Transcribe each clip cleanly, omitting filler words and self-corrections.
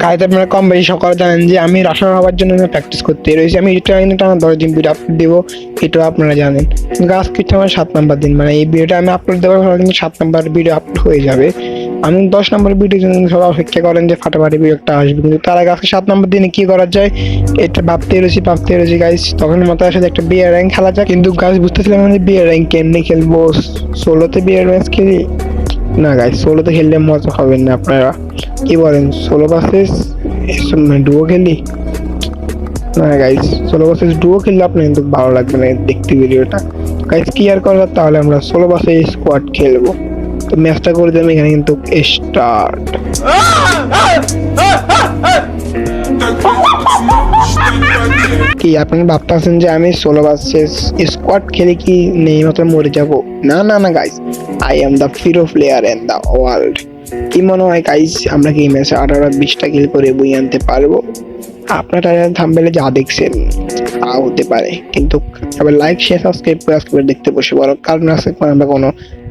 গাড়িতে আপনারা কম বেশি সকালে জানেন যে আমি রাশার হওয়ার জন্য প্র্যাকটিস করতে রয়েছি। আমি এটা কিন্তু আমার 10 দিন ভিডিও আপলোড দেবো, এটাও আপনারা জানেন। কিন্তু আজকে হচ্ছে আমার 7 নম্বর দিন, মানে এই ভিডিওটা আমি আপলোড দেওয়ার পর কিন্তু 7 নম্বর ভিডিও আপলোড হয়ে যাবে। আমি 10 নম্বর ভিডিওর জন্য সবাই অপেক্ষা করেন যে ফাটাফাটি ভিডিওটা আসবে, কিন্তু তার আগে আজকে 7 নম্বর দিনে কি করা যায় এটা ভাবতে রয়েছি গাইস। তখন মাথায় সাথে একটা বিয়ার র্যাঙ্ক খেলা যায়, কিন্তু গাইস বুঝতেছিলাম আমি বিয়ার র্যাঙ্ক কেমনি খেলবো। সোলোতে বিয়ার ম্যাচ খেলি না গাইস, সোলোতে খেললে মজা হবেন না। আপনারা কি বলেন, সোলো ভার্সেস ডুও খেলি? না গাইস, সোলো ভার্সেস ডুও খেললে আপনার কিন্তু ভালো লাগবে না দেখতে ভিডিওটা। গাইস কি আর করার, তাহলে আমরা সোলো ভার্সেস স্কোয়াড খেলবো। তো ম্যাচটা করে দিলাম এখানে কিন্তু স্টার্ট। কি আপনারা ভাবতেছেন যে আমি সোলো ভার্সেস স্কোয়াড খেলে কি নেই মাত্র মরে যাব? না না না গাইস, আই এম দ্য ফিরো প্লেয়ার ইন দ্য ওয়ার্ল্ড। কি মনে হয় গাইস, আমরা কি ম্যাচে 18-20টা কিল করে বই আনতে পারবো? আপনারা থাম্বনেলে যা দেখছেন তা হতে পারে, কিন্তু আবার লাইক শেয়ার সাবস্ক্রাইব করে দেখতে বসে পড়ো, কারণ আজকে আমরা কোনো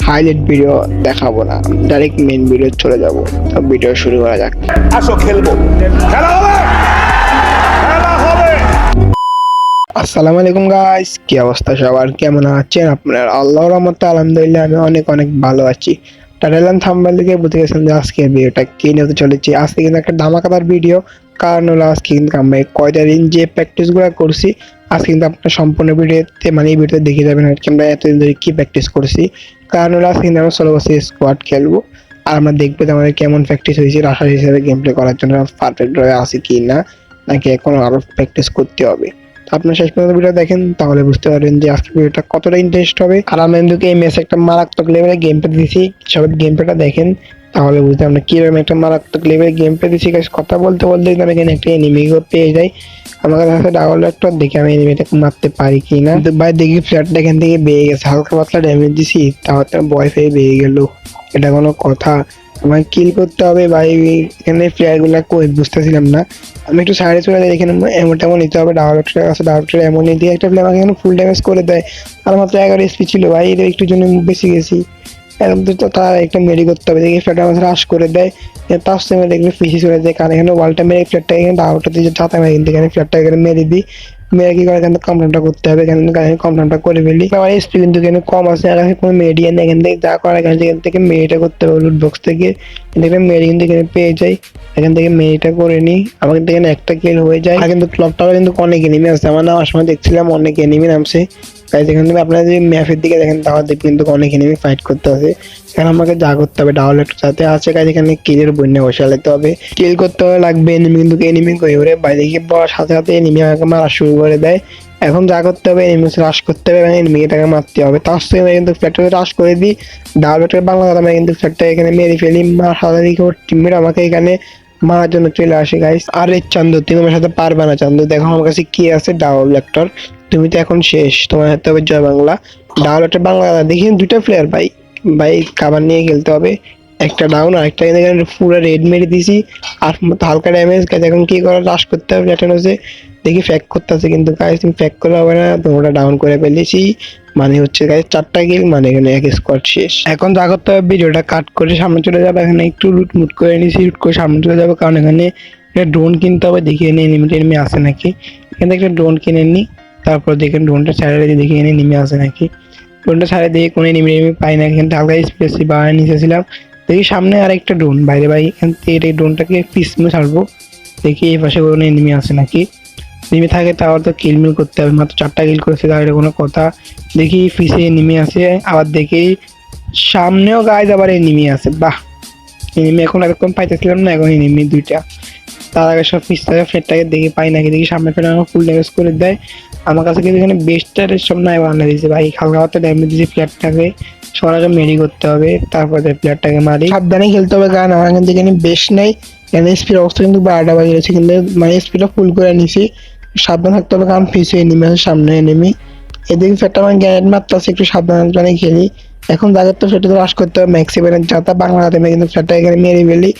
হাইলাইট ভিডিও দেখাবো না, ডাইরেক্ট মেইন ভিডিও চলে যাব। তো ভিডিও শুরু করা যাক। আসো খেলবো, খেলা হবে, খেলা হবে। আসসালামু আলাইকুম গাইস, কি অবস্থা সবার, কেমন আছেন আপনারা? আল্লাহর রহমতে আলহামদুলিল্লাহ আমি অনেক ভালো আছি। টাইটেল থাম্বনেল থেকে বুঝে গেছেন যে আজকের ভিডিওটা কি নিতে চলেছে। আজকে কিন্তু একটা ধামাকাদার ভিডিও, কারণ হলো আজকে কিন্তু আমরা কয়টা দিন যে প্র্যাকটিসগুলো করছি আজকে কিন্তু আপনার সম্পূর্ণ ভিডিওতে মানে এই ভিডিওতে দেখে যাবেন আর কি আমরা এতদিন ধরে কি প্র্যাকটিস করছি। কারণ হলো আজকে কিন্তু আমরা সোলো ভার্সেস স্কোয়াড খেলবো, আর আমরা দেখবো যে আমাদের কেমন প্র্যাকটিস হয়েছে, রাশার হিসেবে গেম প্লে করার জন্য পারফেক্ট ভাবে আছে কি না, নাকি এখন আরো প্র্যাকটিস করতে হবে। আপনার শেষ পর্যন্ত ভিডিও দেখেন, তাহলে বুঝতে পারবেন যে আজকের ভিডিওটা কতটা ইন্টারেস্ট হবে। আর আমরা কিন্তু এই ম্যাচে একটা মারাত্মক লেভেলের গেম প্লে দিয়েছি, সবাই গেম প্লেটা দেখেন তাহলে বুঝতে আমরা কিরকম একটা মারাত্মক লেভেলের গেম প্লে দিয়েছি। কথা বলতে বলতে আমি এখানে একটা এনিমি পেয়ে যাই, আমার কাছে ডাবল একটা দেখে আমি এনিমিটাকে মারতে পারি কিনা। কিন্তু ভাই দেখি ফ্ল্যাটটা এখান থেকে বেয়ে গেছে, হালকা পাতলা ড্যামেজ দিছি তাও একটা বয় পেয়ে বেয়ে গেল, এটা কোনো কথা? আমাকে কিল করতে হবে ভাই, এখানে প্লেয়ার গুলা কই বুঝতেছিলাম না। আমি একটু সাইডে চলে যাই, এখানে এমন নিতে হবে, ডাউনলোডের কাছে ডাউনলোডের এমন দিয়ে একটা প্লেয়ার আমাকে এখানে ফুল ড্যামেজ করে দেয়, আর মাত্র 11 এসপি ছিল ভাই, এদের একটু জন্য বেশি গেছি। এখন তো তার একটা মেরি করতে হবে, দেখি ফ্ল্যাটটা আমাদের রাশ করে দেয়, তার সঙ্গে দেখলে ফিসি চলে যায়, কারণ এখানে ওয়ালটা মেরে ফ্ল্যাটটা এখানে ডাউনলোডটা দিয়ে যাতে আমি এখানে ফ্ল্যাটটা এখানে মেরে দিই। মেরে কি করে এখান থেকে কমপ্লেনটা করতে হবে, এখান থেকে কমপ্লেনটা করে ফেলি। আমার এসপি কিন্তু এখানে কম আছে, আর কোনো মেডিয়ান এখান থেকে যা করা এখান থেকে মেরিটা করতে হবে লুট বক্স থেকে, এখানে মেরি কিন্তু এখানে পেয়ে যাই, এখান থেকে মেরিটা করে নিই, আমাকে এখানে একটা কিল হয়ে যায়। আর কিন্তু ক্লবটাও কিন্তু অনেক এনিমি আছে, আমার নামার সময় দেখছিলাম অনেক এনিমি নামছে। তাই এখান থেকে আপনারা যদি ম্যাপের দিকে দেখেন তাহলে দেখবেন কিন্তু অনেক এনিমি ফাইট করতে হবে। এখানে আমাকে যা করতে হবে ডাউনলোড সাথে আছে কাজ, এখানে কিলের বন্যা বসালাতে হবে, কিল করতে হবে লাগবে এনিমি, কিন্তু এনিমি কই ওরে বাইরে গিয়ে পড়ার সাথে সাথে এনিমি আমাকে মারা শুরু করে দেয়। এখন যা করতে হবে এনিমি রাশ করতে হবে এবং এনিমিটাকে মারতে হবে। তার সঙ্গে আমি কিন্তু ফ্ল্যাটটাকে রাশ করে দিই, ডাউনলোডের বাংলা কথা আমি কিন্তু ফ্ল্যাটটা এখানে মেরে ফেলি, মার সাথে দিকে ওর টিমমেট আমাকে এখানে মারার জন্য চলে আসে গাইস। আরে চান্দু তুমি আমার সাথে পারবে না, চান্দু দেখো আমার কাছে কি আছে, ডাবল লেক্টর, তুমি তো এখন শেষ, তোমার হাতে হবে জয় বাংলা। ডাউনলোডের বাংলা দেখি দুইটা প্লেয়ার ভাই, কাবার নিয়ে খেলতে হবে, একটা ডাউন আর একটা এখানে পুরো রেড মেরে দিছি, আর হালকা ড্যামেজ গাছ। এখন কি করা, রাশ করতে হবে প্ল্যাটানোসে, দেখি ফ্যাক করতে আছে, কিন্তু গাইস তুমি ফ্যাক করে হবে না, তোমরা ডাউন করে ফেলেছি, মানে হচ্ছে গাইস 4টা কিল, মানে এখানে এক স্কোয়াড শেষ। এখন যা করতে হবে ভিডিওটা কাট করে সামনে চলে যাবে, এখানে একটু লুট করে নিছি, লুট করে সামনে চলে যাবে, কারণ এখানে ড্রোন কিনতে হবে, দেখি এনে এনিমি আসে নাকি। এখানে একটা ড্রোন কিনে নিই, তারপর দেখেন ড্রোনটা ছাড়া দেখি এনে নেমে আসে নাকি। ড্রোনটা ছাড়া দেখি কোনো এনিমি পাই না, এখানে হালকা স্পেস বাড়ায় নিয়েছিলাম, দেখি সামনে আরেকটা ড্রোন বাইরে ভাই, এখান থেকে এই ড্রোনটাকে পিছনে ছাড়বো, দেখি এই পাশে কোনো এনিমি আসে নাকি। এনিমি থাকে তাও তো কিলমিল করতে হবে, মাত্র 4টা কিল করেছে তাহলে কোনো কথা। দেখি পিছে এনিমি আসে, আবার দেখি সামনেও গাইজ আবার এনিমি আছে, বাহ এনিমি এখন এরকম পাইতেছিলাম না, এখন এনিমি দুইটা। তার আগে সব পিছনে ফ্লেটটাকে দেখি পাই নাকি, দেখি সামনে ফেলে আমার ফুল ড্যামেজ করে দেয়। আমার কাছে কিন্তু এখানে বেস্টার সব নাই বাংলা দিয়েছে ভাই, হালকা হাতে ড্যামেজ দিয়েছে ফ্ল্যাটটাকে, সবার আগে মেরি করতে হবে, তারপরে প্লেয়ারটাকে মারি, সাবধানে খেলতে হবে, কারণ আমার এখান থেকে বেস্ট নাই। এখানে স্পিড অবস্থা কিন্তু 12টা বাজে গেছে, কিন্তু মানে স্পিডটা ফুল করে নিছি, সাবধান থাকতে হবে, কারণ পিছিয়ে এনিমি আছে, সামনে এনিমি। এদিকে ফ্ল্যাটটা আমার গ্যারেট মারতেছে, একটু সাবধানে খেলি। এখন জায়গার তো সেটা তো রাশ করতে হবে, ম্যাক্সিমাম যাতা বাংলা হাতে কিন্তু ফ্ল্যাটটা এখানে মেরে ফেলি,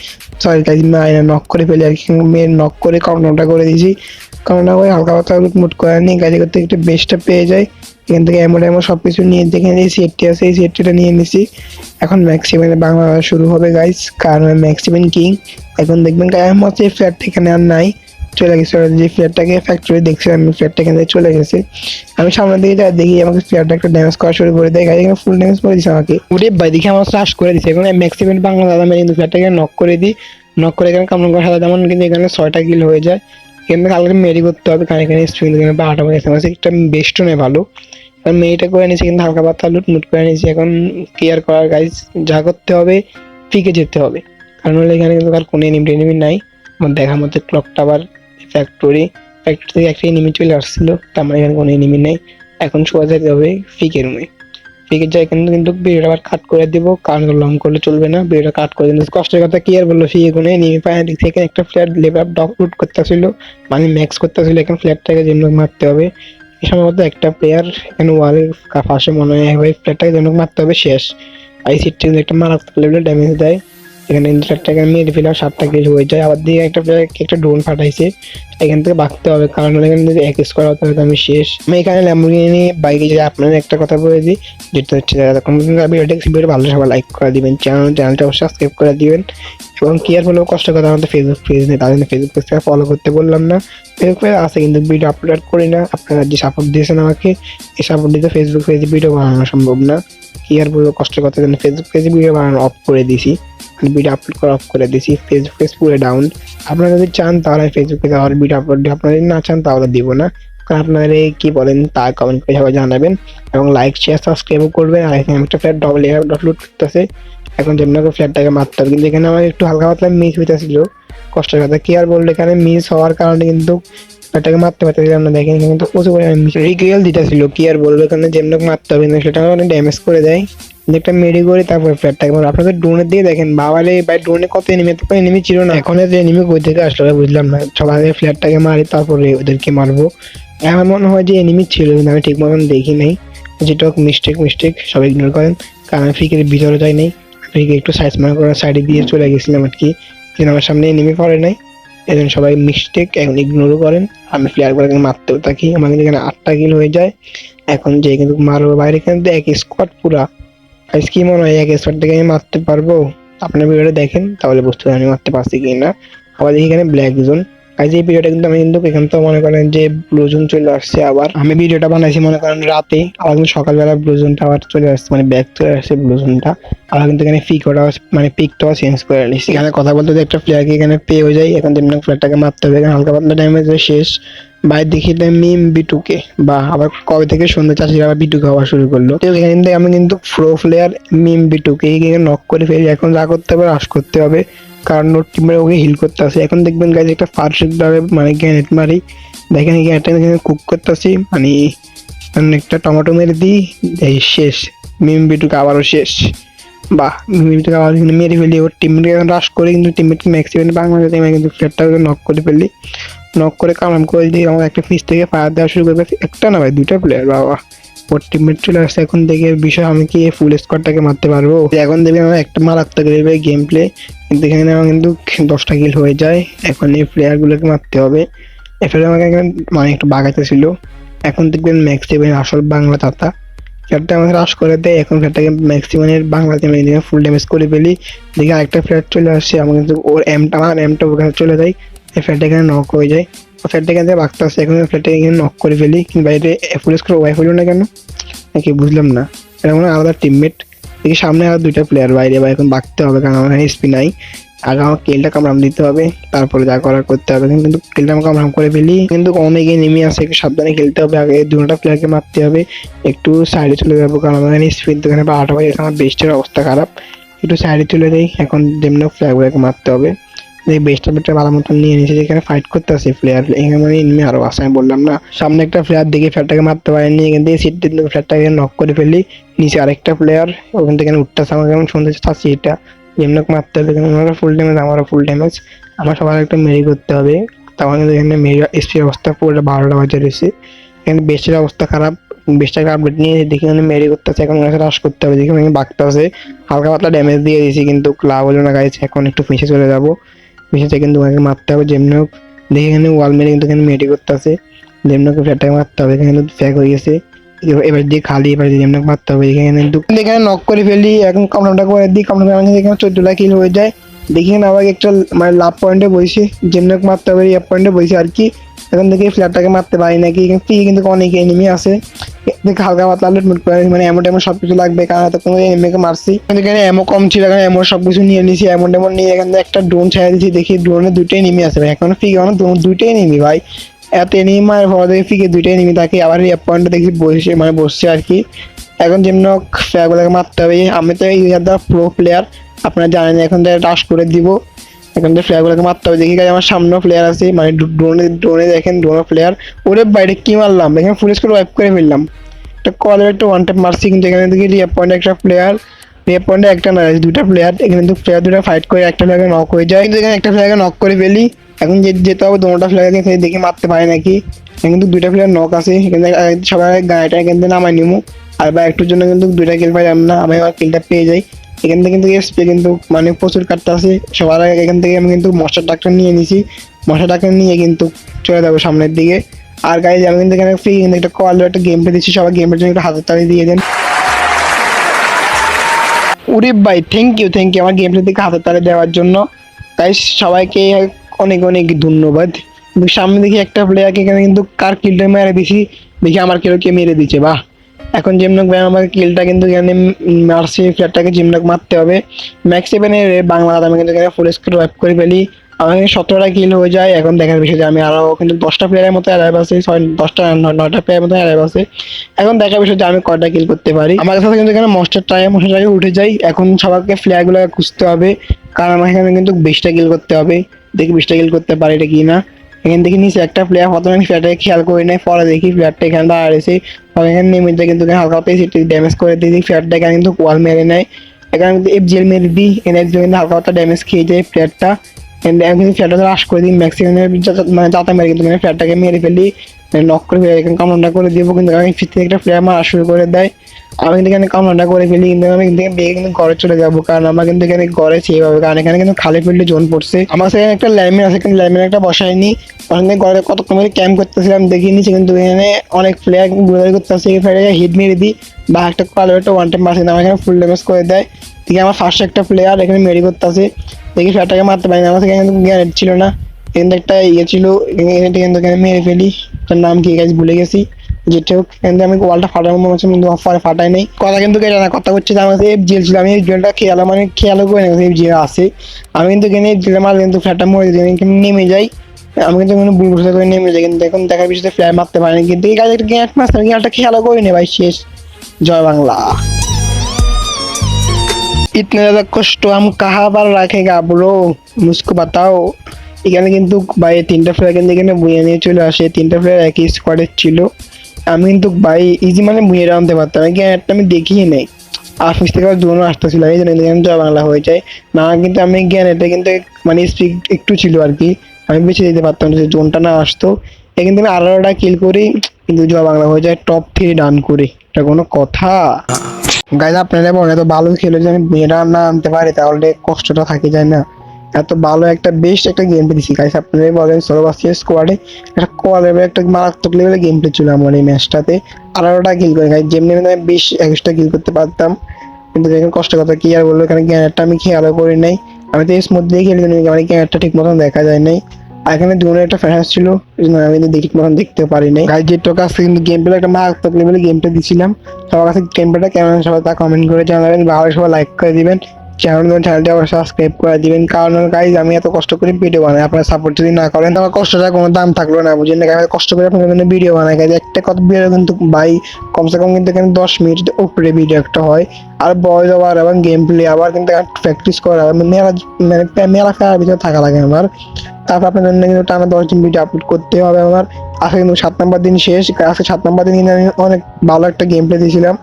সরি গাইজ নক করে ফেলি আর কি, মেরে নক করে কাউন্টারটা করে দিয়েছি, কারণ ওই হালকা পাতলা মুট করে নিই গাড়ি করতে একটু বেস্টটা পেয়ে যায়। এখান থেকে এমন সব কিছু নিয়ে যেখানে এই সেটটি আছে এই সেটটিটা নিয়ে নিছি। এখন ম্যাক্সিমানে বাংলা শুরু হবে গাইস, কারণ ম্যাক্সিমাম কিং। এখন দেখবেন আমার হচ্ছে ফ্ল্যাটটা এখানে আর নাই, চলে গেছে। যে ফ্ল্যাটটাকে ফ্যাক্টরি দেখছিলাম আমি, ফ্ল্যাটটা এখান থেকে চলে গেছে। আমি সামনের দিকে যাই, দেখি আমাকে ফ্ল্যাটটা একটা ড্যামেজ করা শুরু করে দেয়। এখানে ফুল ড্যামেজ করে দিচ্ছে আমাকে, উঠে বাই দেখে আমার শ্বাস করে দিচ্ছে। এখন ম্যাক্সিমাম বাংলা দাদা আমি কিন্তু ফ্ল্যাটটাকে নক করে দিই। নক করে এখানে কামড় করা সাদা যেমন, কিন্তু এখানে 6টা কিল হয়ে যায়। এখানে কালকে মেরি করতে হবে, কারণ এখানে স্পিন এখানে 12টা হয়ে গেছে। একটা বেস্ট নেই ভালো, কারণ মেরিটা করে নিয়েছি, কিন্তু হালকা পাতলা লুট করে নিয়েছি। এখন কেয়ার করার গাইজ যা করতে হবে, ফিকে যেতে হবে, কারণ হলে এখানে কিন্তু আর কোনো এনিমি নাই। আমার দেখার মতো ক্লক টাওয়ার ফ্যাক্টরি থেকে একটা এনিমি চলে আসছিল, তার মানে এখানে কোনো এনিমি নেই। এখন সোজা যেতে হবে ফিকের রুমে। ফিকের যায় কিন্তু ভিডিওটা আবার কাট করে দিব, কারণ লং করলে চলবে না, ভিডিওটা কাট করে দিন। কষ্টের কথা কি আর বললো, ফিকে কোনো এনিমি পায় না। এখানে একটা ফ্ল্যাট লেভেল আপ লুট করতেছিল, মানে ম্যাক্স করতেছিল। এখন ফ্ল্যাটটাকে যেমন মারতে হবে। এই সম্ভবত একটা প্লেয়ার এখানে ওয়ালের পাশে মনে হয়, ভাই ফ্ল্যাটটাকে যেন মারতে হবে, শেষ। আই সিটি একটা মারাত্মক লেভেলের ড্যামেজ দেয়। এখানে ফ্ল্যাটটাকে মেরে ফেলে 7টা কিল হয়ে যায়। আবার দিয়ে একটা প্লেয়ার একটা ড্রোন ফাটাইছে, এখান থেকে ভাগতে হবে, কারণ এখানে যদি এক স্কোয়ার হতে হবে আমি শেষ। আমি এখানে ল্যাম্বরগিনি বাইকে যে আপনাদের একটা কথা বলে দিই, যেটা হচ্ছে ভিডিও ভালো সবাই লাইক করে দিবেন, চ্যানেলটা অবশ্যই সাবস্ক্রাইব করে দিবেন। এবং কি আর বলবো, কষ্ট কথা আমাদের ফেসবুক পেজ নেই, তার জন্য ফেসবুক পেজ থেকে ফলো করতে বললাম না। ফেসবুক পেজ আছে কিন্তু ভিডিও আপলোড করি না। আপনারা যে সাপোর্ট দিয়েছেন আমাকে, এই সাপোর্ট দিতে ফেসবুক পেজে ভিডিও বানানো সম্ভব না। কি আর বলবো, কষ্টের কথা, জন্য ফেসবুক পেজে ভিডিও বানানো অফ করে দিছি, ভিডিও আপলোড করা অফ করে দিছি। ফেসবুক পেজ পুরো ডাউন। আপনারা যদি চান তাহলে ফেসবুক পেজে আমার ভিডিও আপলোড দিই, আপনারা যদি না চান তাহলে দিব না। কারণ আপনারা কি বলেন তা কমেন্ট করে সবাই জানাবেন, এবং লাইক শেয়ার সাবস্ক্রাইবও করবেন। আর এখানে একটা ফ্ল্যাট ডবল এয়ার ডাউনলোড করতেছে, এখন যেমন ফ্ল্যাটটাকে মারতে হবে, কিন্তু এখানে আমার একটু হালকা পাতলা মিস হইতেছিল। কষ্টের কথা কি আর বললে, এখানে মিস হওয়ার কারণে কিন্তু ফ্ল্যাটটাকে মারতে পারতেছিলাম না। দেখেন এখানে কিন্তু প্রচুর পরিমাণে রিগেল দিতেছিল। কি আর বলবো, এখানে যেমন মারতে হবে, কিন্তু সেটা অনেক ড্যামেজ করে দেয়। একটা মেডি করে তারপর ফ্ল্যাটটাকে মারো। আপনাদের ড্রোনের দিয়ে দেখেন, বাবারে ভাই ড্রোনে কত এনিমি, তো এনিমি ছিল না। এখন যে এনিমি কই থেকে আসলো বুঝলাম না। সবাই ফ্ল্যাটটাকে মারি, তারপরে ওদেরকে মারবো। আমার মনে হয় যে এনিমি ছিল, কিন্তু আমি ঠিক মতন দেখি নাই। যেটা মিস্টেক সবাই ইগনোর করেন, কারণ আমি ফ্রিকের ভিতরে যাই নাই। ফ্রিকে একটু সাইজ মার করার সাইডে দিয়ে চলে গেছিলাম আর কি, কিন্তু আমার সামনে এনিমি পড়ে নাই। এজন সবাই মিস্টেক এখন ইগনোরও করেন। আমি প্লেয়ার করে মারতেও থাকি, আমার কিন্তু এখানে 8টা কিল হয়ে যায়। এখন যে কিন্তু মারবো বাইরে, কিন্তু এক স্কোয়াড পুরা। আজ কি মনে হয় এক স্কোয়াড থেকে আমি মারতে পারবো? আপনার ভিডিওটা দেখেন তাহলে বুঝতে পারবেন আমি মারতে পারছি কি না। আবার দেখি এখানে ব্ল্যাক জোন। আজ এই ভিডিওটা কিন্তু আমি কিন্তু এখান তো মনে করেন যে ব্লু জোন চলে আসছে। আবার আমি ভিডিওটা বানাইছি মনে করেন রাতে, আবার কিন্তু সকালবেলা ব্লু জোনটা আবার চলে আসছে, মানে ব্যাক চলে আসছে ব্লু জোনটা। আবার কিন্তু এখানে মানে পিকটাও চেঞ্জ করে নিচ্ছি। এখানে কথা বলতে যে একটা প্লেয়ারকে এখানে পেয়ে হয়ে যায়। এখন যেমন প্লেয়ারটাকে মারতে হবে, এখানে হালকা পাতলা ড্যামেজ শেষ। বাইরে দেখি মিম বিটুকে, বা আবার কবে থেকে সন্ধ্যে চাষিরা আবার বিটুকে হওয়া শুরু করলো। তো এখান থেকে আমি কিন্তু প্রো প্লেয়ার মিম বিটুকে নক করে ফেলি। এখন যা করতে হবে রাশ করতে হবে, কারণ ওর টিমের ওকে হিল করতে আসে। এখন দেখবেন গাইজ একটা ফার্স্ট মানে গ্যানেট মারি, দেখেন এই গ্যানেটটা কুক করতে আসি, মানে একটা টমেটো মেরে দিই, এই শেষ। মিম বিটুকে আবারও শেষ। বাহ, মিমটাকে আবার মেরে ফেলি। ওর টিমমেটকে এখন রাশ করে, কিন্তু টিমমেটকে ম্যাক্সিমাম বাংলাদেশে কিন্তু ফ্ল্যাটটাকে নক করে ফেলি। নক করে কালাম করে দিয়ে আমার একটা পিস থেকে ফায়ার দেওয়া শুরু করবে। একটা না ভাই, 2টা প্লেয়ার, বাবা। ওর টিমমেট চলে আসছে। এখন দেখে বিষয়, আমি কি ফুল স্কোয়াডটাকে মারতে পারবো? এখন দেখবেন আমার একটা মারাত্মক লেভেলের গেম প্লে, কিন্তু এখানে আমার কিন্তু 10টা কিল হয়ে যায়। এখন এই প্লেয়ারগুলোকে মারতে হবে। এফএল আমাকে এখানে মানে একটু বাগাইতে ছিল। এখন দেখবেন ম্যাক্সিমাম আসল বাংলা তাতা ফ্ল্যাটটা আমাকে রাশ করে দেয়। এখন ফ্ল্যাটটাকে ম্যাক্সিমামের বাংলা টিমে ফুল ড্যামেজ করে ফেলি। দেখি আরেকটা ফ্ল্যাট চলে আসছে, আমার কিন্তু ওর এমটা ওখানে চলে যায়। এই ফ্ল্যাটটা এখানে নক হয়ে যায়। ফ্ল্যাটটা এখান থেকে বাঁকতে আসছে, এখন ফ্ল্যাটটা এখানে নক করে ফেলি। কিন্তু বাইরে ফুল স্কোর ওয়াইফ হলো না কেন, নাকি বুঝলাম না। এটা মনে হয় আলাদা টিমমেট। দেখি সামনে আর 2টা প্লেয়ার বাইরে, বা এখন বাঁকতে হবে, কারণ আমার এসপি নাই। আগে আমার কিলটা কামড়াম দিতে হবে, তারপরে যা করার করতে হবে। কিন্তু কিলটা আমি কামড়াম করে ফেলি, কিন্তু অনেকে নেমে আসে, একটু সাবধানে খেলতে হবে। আগে 2টা প্লেয়ারকে মারতে হবে। একটু সাইডে চলে যাবো, কারণ আমার এখানে স্পিড দোকানে 12টা বাজে, আমার বেস্টের অবস্থা খারাপ। একটু সাইডে চলে যাই। এখন যেমন ফ্ল্যাগগুলোকে মারতে হবে। এই বেস্টটা ভালো মতন নিয়ে নিয়েছে, যেখানে ফাইট করতে আসে প্লেয়ার, এখানে মানে এনিমি আরো আসে। আমি বললাম না, সামনে একটা প্লেয়ার দেখে ফ্ল্যাটটাকে মারতে পারেনি, এখান থেকে সিট ফ্ল্যাটটাকে নক করে ফেলি। নিচে আরেকটা প্লেয়ার, ওখান থেকে উঠতেছে, আমার কেমন শুনতে চাচ্ছি এটা যেমন মারতে হবে। ওনারা ফুল ড্যামেজ, আমারও ফুল ড্যামেজ। আমার সবার একটা মেরি করতে হবে। তখন কিন্তু এখানে মেরি এসপির অবস্থা পুরো 12টা বাজে রয়েছে। এখানে বেস্টের অবস্থা খারাপ। বেস্টটাকে আপডেট নিয়ে দেখি এখানে মেরি করতেছে। এখন রাশ করতে হবে, দেখি আমি বাঁকতে আছে, হালকা পাতলা ড্যামেজ দিয়ে দিয়েছি, কিন্তু লাভ হলো না গাইছে। এখন একটু পিছিয়ে চলে যাবো, পিছিয়ে কিন্তু আমাকে মারতে হবে যেমনি হোক। দেখি এখানে ওয়াল মেরে কিন্তু এখানে মেরি করতে আছে, যেমনি হোক ফ্ল্যাটটাকে মারতে হবে। এখানে কিন্তু ফ্যাক হয়ে গেছে, এবার দিয়ে খালি এবার দিয়ে এমনি মারতে হবে এখানে, কিন্তু এখানে নক করে ফেলি। এখন কাউন্টারটা করে দিই, কাউন্টার এখানে 14টা কিল হয়ে যায়। দেখি না আবার একটা মানে লাভ পয়েন্টে বসে যেমনি মারতে হবে এই পয়েন্টে বসে আর কি। এখন দেখি ফ্ল্যাটটাকে মারতে পারি নাকি, কিন্তু অনেক এনিমি আছে। দেখে হালকা পাতলা লুটমুট করে মানে এমন টেমন সবকিছু লাগবে, কারণ এত কোনো এনিমিকে মারছি। এখানে এমন কম ছিল, এখানে এমন সবকিছু নিয়ে নিয়েছি, এমন টেমন নিয়ে এখানে একটা ড্রোন ছেড়ে দিয়েছি। দেখি ড্রোনে দুটোই এনিমি আছে ভাই, এখন ফিকে আমার দুটোই এনিমি ভাই। এত এনিমি মার পর দেখি ফিকে দুটোই এনিমি থাকে। আবার এই পয়েন্টে দেখি বসে মানে বসছে আর কি। এখন যেমন ফ্ল্যাগগুলোকে মারতে হবে। আমি তো এই প্রো প্লেয়ার, আপনারা জানেন। এখন রাশ করে দিব, এখন তো ফ্ল্যাগগুলোকে মারতে হবে। দেখি আমার সামনেও প্লেয়ার আছে, মানে ড্রোনে দেখেন ড্রোনের প্লেয়ার। ওরে বাইরে কি মারলাম, এখানে ফুল স্কোর ওয়াইপ করে ফেললাম। একটা কলের একটা ওয়ান ট্যাপ মারছি, কিন্তু এখানে দেখি রিয়াপ পয়েন্টে একটা প্লেয়ার, রিয়াপ পয়েন্টে একটা না দুটা প্লেয়ার। এখানে কিন্তু প্লেয়ার দুটো ফাইট করে একটা ফ্ল্যাগে নক হয়ে যায়, কিন্তু এখানে একটা ফ্ল্যাগে নক করে ফেলি। এখন যেতে হবে দুটা ফ্ল্যাগে, দেখি মারতে পারে নাকি। এখানে কিন্তু দুইটা প্লেয়ার নক আছে, এখানে সবাই গাড়িটা এখান থেকে নামাই নিবো। আর বা একটুর জন্য কিন্তু দুইটা কিল পাইলাম না, আমি আমার কিলটা পেয়ে যাই। এখান থেকে কিন্তু এসপি কিন্তু মানে প্রচুর কাটতে আছে সবার আগে। এখান থেকে আমি কিন্তু মশার ডাক্তার নিয়ে নিছি, মশার ডাক্তার নিয়ে কিন্তু চলে যাবো সামনের দিকে। আর গাইজ আমি কিন্তু এখানে ফ্রি কিন্তু একটা কল একটা গেম প্লে দিচ্ছি, সবাই গেমের জন্য একটা হাতের তালি দিয়ে দেন। উরি ভাই থ্যাংক ইউ আমার গেম প্লে থেকে হাতের তালি দেওয়ার জন্য। গাইজ সবাইকে অনেক অনেক ধন্যবাদ। কিন্তু সামনে দেখি একটা প্লেয়ারকে এখানে কিন্তু কার কিলটা মেরে দিছি, দেখি আমার কিলকে মেরে দিচ্ছে। বাহ, এখন জিমনক ভাই আমাকে কিলটা কিন্তু এখানে মারছি, ফ্ল্যাটটাকে জিমনক মারতে হবে। ম্যাক্স 7-এর বাংলা আমি কিন্তু এখানে ফুল স্কোর ওয়াইপ করে ফেলি। আমার এখানে 17টা কিল হয়ে যায়। এখন দেখার বিষয় যে আমি আরো কিন্তু 10টা প্লেয়ারের মতো অ্যালাইভ আছে, 9টা প্লেয়ারের মতো অ্যালাইভ আছে। এখন দেখার বিষয় যে আমি কয়টা কিল করতে পারি। আমার কাছে কিন্তু এখানে মস্টার উঠে যাই। এখন সবাইকে ফ্ল্যাগ গুলো খুঁজতে হবে, কারণ আমার এখানে কিন্তু 20টা কিল করতে হবে। দেখি 20টা কিল করতে পারি এটা কি না। এখান থেকে নিচে একটা প্লেয়ার, প্রথমে আমি ফ্ল্যাটটাকে খেয়াল করি নাই, পরে দেখি ফ্ল্যাটটা এখানে দাঁড়িয়েছে। এখানে নেমে যায় কিন্তু হালকা ড্যামেজ করে দিই ফ্ল্যাটটা, এখানে কিন্তু ওয়াল মেরে নেয়। এখানে কিন্তু এফজিএল মেরে দিই, এনে কিন্তু হালকা পাতলা ড্যামেজ খেয়ে যায় ফ্ল্যাটটা। কিন্তু ফ্ল্যাটটা রাশ করে দিই ম্যাক্সিমামের মানে যাতা মেরে কিন্তু ফ্ল্যাটটাকে মেরে ফেলি, নক করে ফেলি। এখানে কাউন্টারটা করে দিব, কিন্তু আমি ফির থেকে একটা প্লেয়ার মারা শুরু করে দেয়। আমি কিন্তু এখানে কাউন্টারটা করে ফেলি, কিন্তু আমি কিন্তু বেগে কিন্তু ঘরে চলে যাবো, কারণ আমার কিন্তু এখানে ঘরে সেভ হবে, কারণ এখানে কিন্তু খালি ফিল্ডে জোন পড়ছে। আমার সেখানে একটা ল্যামিন আছে, কিন্তু ল্যামিন একটা বসায়নি। ওখানে ঘরে কতক্ষণ ধরে ক্যাম্প করতেছিলাম দেখি নিচে, কিন্তু এখানে অনেক প্লেয়ার ঘুরাঘুরি করতেছে। এই ফ্ল্যাটে হিট মেরে দিই বা একটা কালো একটা ওয়ান টাইম মারছে, আমার এখানে ফুল ড্যামেজ করে দেয়। ঠিক আমার ফার্স্ট একটা প্লেয়ার এখানে মেরি করতেছে, দেখি ফ্ল্যাটটাকে মারতে পারি না, আমার সেখানে কিন্তু গ্যারেট ছিল না। কিন্তু একটা ইয়ে ছিল, কিন্তু এখানে মেরে ফেলি। তার নাম কি গাছ ভুলে গেছি। যেটা হোক, কিন্তু আমি ওয়ালটা ফাটানোর মনে হচ্ছে, কিন্তু ফাটাই নাই। কথা কিন্তু কেটে না, কথা হচ্ছে যে আমার এফ জেল ছিল, আমি এই জেলটা খেয়াল মানে খেয়ালও করে না এফ জেল আছে। আমি কিন্তু এখানে জেলে মারলে কিন্তু ফ্ল্যাটটা মরে দিই, কিন্তু নেমে যাই। আমি কিন্তু এখানে বুল বসে করে নেমে যাই, কিন্তু এখন দেখার বিষয়ে ফ্ল্যাট মারতে পারিনি। কিন্তু এই গাছ একটা গ্যাট মারতে গেমটা খেয়ালও করিনি ভাই। শেষ। জয় বাংলা। इतने ज्यादा कष्ट हम कहाँ पर रखेगा ब्रो, मुझको बताओ। এখানে কিন্তু ভাই তিনটা প্লেয়ার কিন্তু এখানে বুয়ে নিয়ে চলে আসে, তিনটা প্লেয়ার একই স্কোয়াডের ছিল। আমি কিন্তু ভাই ইজি মানে বুয়ে আনতে পারতাম, একটা আমি দেখিয়ে নেই। আফিস থেকে জোনও আসতেছিল, এই জন্য এখানে জয় বাংলা হয়ে যায় না। কিন্তু আমি জ্ঞান এটা কিন্তু মানে স্পিড একটু ছিল আর কি, আমি বেছে দিতে পারতাম যে জোনটা না আসতো। এ কিন্তু আমি 18টা কিল করি, কিন্তু জয় বাংলা হয়ে যায় টপ 3 ডান করে। এটা কোনো কথা? গাইজ আপনারা বলেন, এত ভালো খেলে যদি আমি মেয়েরা না আনতে পারি তাহলে কষ্টটা থাকে যায় না। এত ভালো একটা বেস্ট একটা গেম প্লে দিছি গাইজ, আপনারা বলেন সোলো বাস্কেট স্কোয়াডে একটা কোয়ালের একটা মারাত্মক লেভেলের গেম প্লে ছিল আমার এই ম্যাচটাতে। 18টা কিল করে গাইজ, যেমনি আমি 20-21টা কিল করতে পারতাম, কিন্তু দেখেন কষ্ট কথা কি আর বলবো। এখানে গ্যানেটটা আমি খেয়ালও করি নাই, আমি তো স্মুথ দিয়ে খেলি, আমার গ্যানেটটা ঠিক মতন দেখা যায় নাই। আর এখানে দুজনের একটা ফ্যান ছিল, আমি কিন্তু ঠিক মতন দেখতে পারি নাই গাইজ। যেটা কাছে কিন্তু গেম প্লে একটা মারাত্মক লেভেলের গেম প্লে দিছিলাম। সবার কাছে গেম প্লেটা কেমন সবাই তা কমেন্ট করে জানাবেন, ভালো সবাই লাইক করে দিবেন, চ্যানেলটি আবার সাবস্ক্রাইব করে দিবেন। কারণ গাইজ আমি এত কষ্ট করে ভিডিও বানাই, আপনারা সাপোর্ট যদি না করেন আমার কষ্টটা কোনো দাম থাকলো না, বুঝলেন না? কষ্ট করে আপনাদের জন্য ভিডিও বানাই গাইজ, একটা কথা ভিডিও কিন্তু ভাই কমসে কম কিন্তু এখানে 10 মিনিট উপরে ভিডিও একটা হয়। আর ভয়েস ওভার এবং গেম প্লে আবার কিন্তু প্র্যাকটিস করা মেলা মানে মেলা খেলার ভিতরে থাকা লাগে আমার। তারপর আপনাদের জন্য কিন্তু টানা 10 দিন ভিডিও আপলোড করতে হবে আমার। আজকে কিন্তু 7 নম্বর দিন শেষ, আজকে 7 নম্বর দিন আমি অনেক ভালো একটা গেম প্লে দিয়েছিলাম।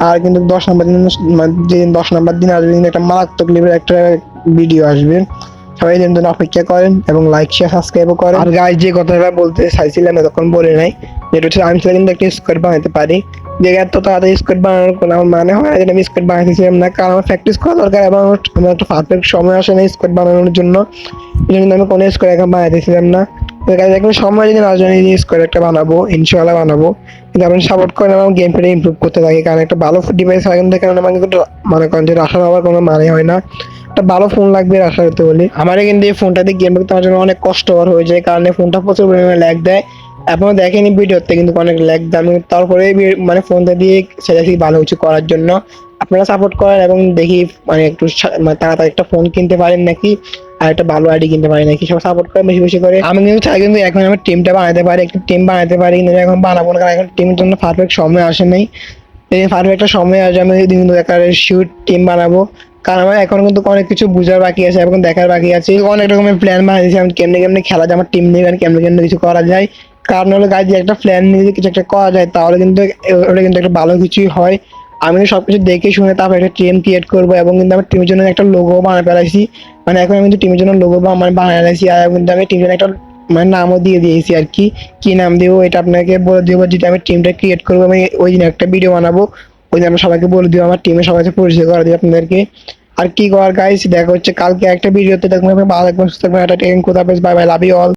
আর কিন্তু 10 নম্বর দিন যেদিন 10 নম্বর দিন আসবে কিন্তু একটা মারাত্মক লেভেলের একটা ভিডিও আসবে। সবাই এর জন্য অপেক্ষা করেন এবং লাইক শেয়ার সাবস্ক্রাইবও করেন। আর গাইজ যে কথাটা বলতে চাইছিলাম এতক্ষণ বলে নাই, যেটা হচ্ছে আমি কিন্তু একটা স্কোয়াড বানাতে পারি। যে এত তাড়াতাড়ি স্কোয়াড বানানোর কোনো আমার মানে হয় না, যেটা আমি স্কোয়াড বানাতেছিলাম না, কারণ আমার প্র্যাকটিস করা দরকার এবং আমার একটা পারফেক্ট সময় আসে না স্কোয়াড বানানোর জন্য। এই জন্য আমি কোনো স্কোয়াড এখন বানাতেছিলাম না। এখন সময় যদি না জানি স্কোয়ার একটা বানাবো, ইনশাআল্লাহ বানাবো। কিন্তু আপনি সাপোর্ট করেন এবং গেম প্লে ইমপ্রুভ করতে থাকি, কারণ একটা ভালো ডিভাইস হয় কিন্তু কারণ আমাকে কিন্তু মনে করেন যে রাশার হওয়ার কোনো মানে হয় না। একটা ভালো ফোন লাগবে রাশার হতে বলি। আমার কিন্তু এই ফোনটাতে গেম খেলতে আমার জন্য অনেক কষ্টকর হয়ে যায়, কারণ এই ফোনটা প্রচুর পরিমাণে ল্যাগ দেয়। আপনারা দেখেনি ভিডিওতে কিন্তু অনেক ল্যাগ দেয়, আমি তারপরে মানে ফোনটা দিয়ে সেটাকে ভালো কিছু করার জন্য আপনারা সাপোর্ট করেন এবং দেখি মানে একটু মানে তাড়াতাড়ি একটা ফোন কিনতে পারেন নাকি, আর একটা ভালো আইডি কিনতে পারি নাকি, সব সাপোর্ট করে বেশি বেশি করে। আমি কিন্তু চাই কিন্তু এখন আমার টিমটা বানাতে পারি, একটা টিম বানাতে পারি, কিন্তু এখন বানাবো না, কারণ এখন টিমের জন্য পারফেক্ট সময় আসে নাই। এই পারফেক্ট একটা সময় আসে আমি কিন্তু একটা শিওর টিম বানাবো, কারণ আমার এখন কিন্তু অনেক কিছু বোঝার বাকি আছে এবং দেখার বাকি আছে। অনেক রকমের প্ল্যান বানিয়েছি আমি কেমনে কেমনে খেলা যায় আমার টিম নিয়ে, কেমনে কেমনে কিছু করা যায়। কারণ হলো গাছ যে একটা প্ল্যান নিয়ে কিছু একটা করা যায় তাহলে কিন্তু ওটা কিন্তু একটা ভালো কিছুই হয়। আমি সবকিছু দেখে শুনে তারপর একটা টিম ক্রিয়েট করবো, এবং কিন্তু আমার টিমের জন্য একটা লোগো বানিয়ে ফেলাইছি। মানে এখন আমি কিন্তু টিমের জন্য লোগো মানে বানিয়ে ফেলাইছি, আর কিন্তু আমি টিমের জন্য একটা মানে নামও দিয়ে দিয়েছি আর কি। কি নাম দেবো এটা আপনাকে বলে দেবো, যদি আমি টিমটা ক্রিয়েট করবো আমি ওই দিন একটা ভিডিও বানাবো, ওই দিন আমি সবাইকে বলে দিব, আমার টিমের সবাইকে পরিচয় করে দিই আপনাদেরকে। আর কি করার গাইস, দেখা হচ্ছে কালকে একটা ভিডিওতে। দেখবেন ভালো থাকবেন, সুস্থ থাকবেন, একটা টেন কোথা বেশ, bye bye, love you all.